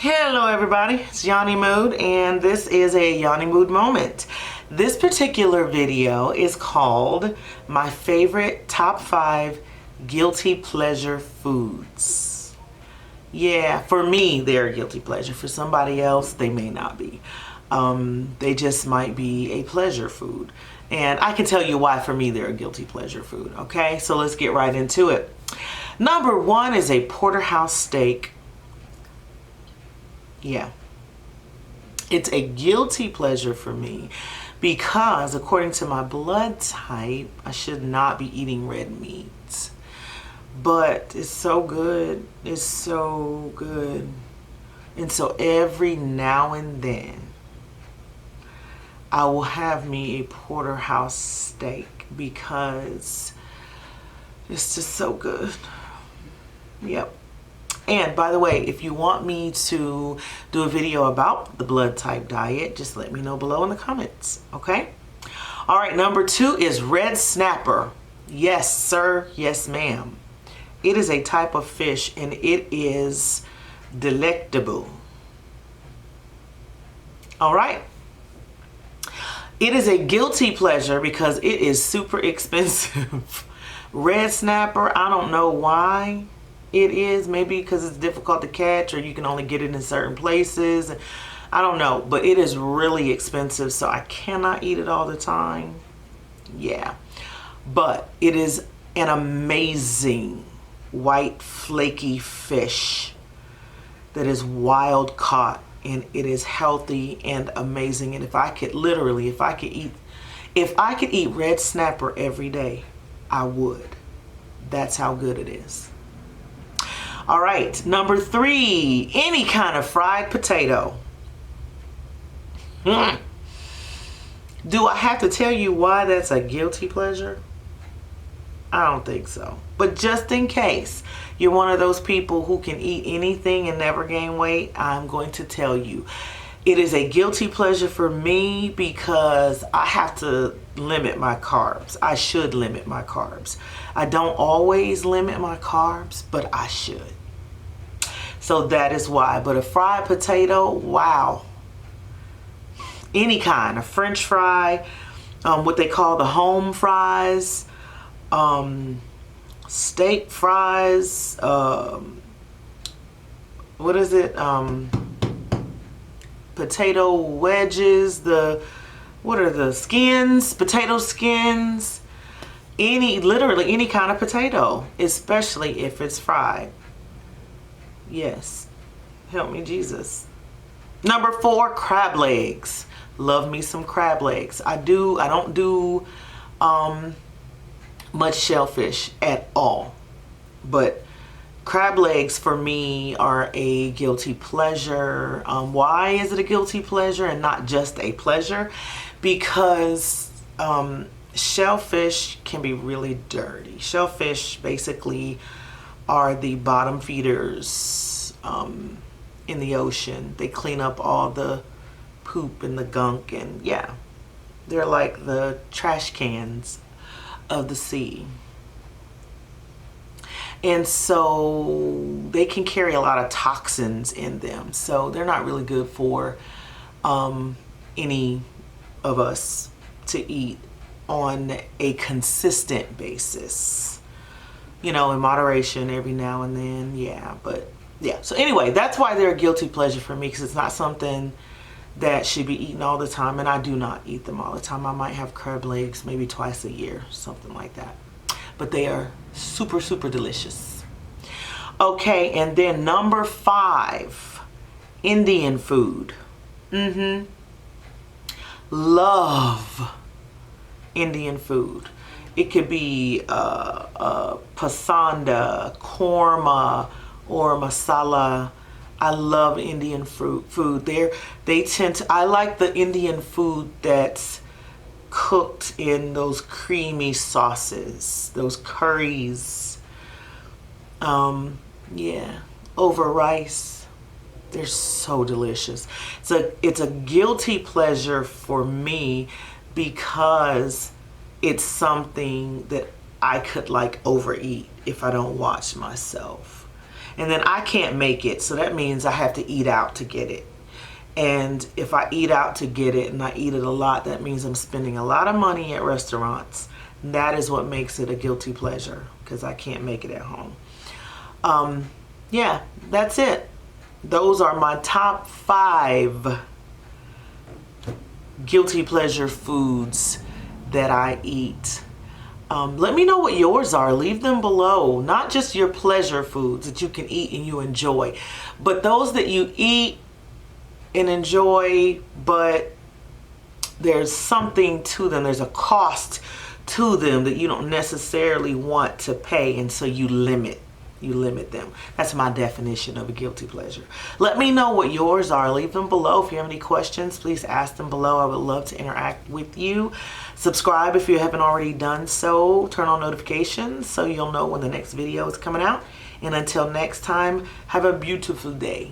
Hello everybody, it's Yohnee Moode and this is a Yohnee Moode moment. This particular video is called My Favorite Top 5 Guilty Pleasure Foods. Yeah, for me they're a guilty pleasure. For somebody else they may not be. They just might be a pleasure food. And I can tell you why for me they're a guilty pleasure food. Okay, so let's get right into it. Number 1 is a Porterhouse Steak. Yeah, it's a guilty pleasure for me because according to my blood type, I should not be eating red meat. But it's so good. It's so good. And so every now and then, I will have me a Porterhouse Steak because it's just so good. Yep. And by the way, if you want me to do a video about the blood type diet, just let me know below in the comments, okay? All right, number 2 is red snapper. Yes, sir. Yes, ma'am. It is a type of fish and it is delectable. All right. It is a guilty pleasure because it is super expensive. Red snapper, I don't know why. It is maybe because it's difficult to catch or you can only get it in certain places. I don't know, but it is really expensive, so I cannot eat it all the time. Yeah, but it is an amazing white flaky fish that is wild caught, and it is healthy and amazing. And if I could eat red snapper every day, I would. That's how good it is. All right, number 3, any kind of fried potato. Do I have to tell you why that's a guilty pleasure? I don't think so. But just in case you're one of those people who can eat anything and never gain weight, I'm going to tell you. It is a guilty pleasure for me because I have to limit my carbs. I should limit my carbs. I don't always limit my carbs, but I should. So that is why. But a fried potato, wow. Any kind, a French fry, what they call the home fries, steak fries, what is it? Potato wedges, what are the skins? Potato skins. Literally any kind of potato, especially if it's fried. Yes, help me Jesus. Number 4, crab legs. Love me some crab legs. I don't do much shellfish at all, but crab legs for me are a guilty pleasure. Why is it a guilty pleasure and not just a pleasure? Because shellfish can be really dirty. Shellfish basically are the bottom feeders in the ocean. They clean up all the poop and the gunk, and yeah, they're like the trash cans of the sea. And so they can carry a lot of toxins in them, so they're not really good for any of us to eat on a consistent basis. You know, in moderation every now and then, yeah. But yeah, so anyway, that's why they're a guilty pleasure for me, because it's not something that should be eaten all the time, and I do not eat them all the time. I might have crab legs maybe twice a year, something like that. But they are super, super delicious. Okay, and then number 5, Indian food. Love Indian food. It could be pasanda, korma, or masala. I love Indian food. I like the Indian food that's cooked in those creamy sauces, those curries. Yeah, over rice. They're so delicious. It's a guilty pleasure for me because it's something that I could like overeat if I don't watch myself. And then I can't make it, so that means I have to eat out to get it. And if I eat out to get it and I eat it a lot, that means I'm spending a lot of money at restaurants. And that is what makes it a guilty pleasure, because I can't make it at home. Yeah, that's it. Those are my top 5 guilty pleasure foods that I eat. Let me know what yours are. Leave them below. Not just your pleasure foods that you can eat and you enjoy, but those that you eat and enjoy, but there's something to them. There's a cost to them that you don't necessarily want to pay, and so you limit them. That's my definition of a guilty pleasure. Let me know what yours are. Leave them below. If you have any questions, please ask them below. I would love to interact with you. Subscribe if you haven't already done so. Turn on notifications so you'll know when the next video is coming out. And until next time, have a beautiful day.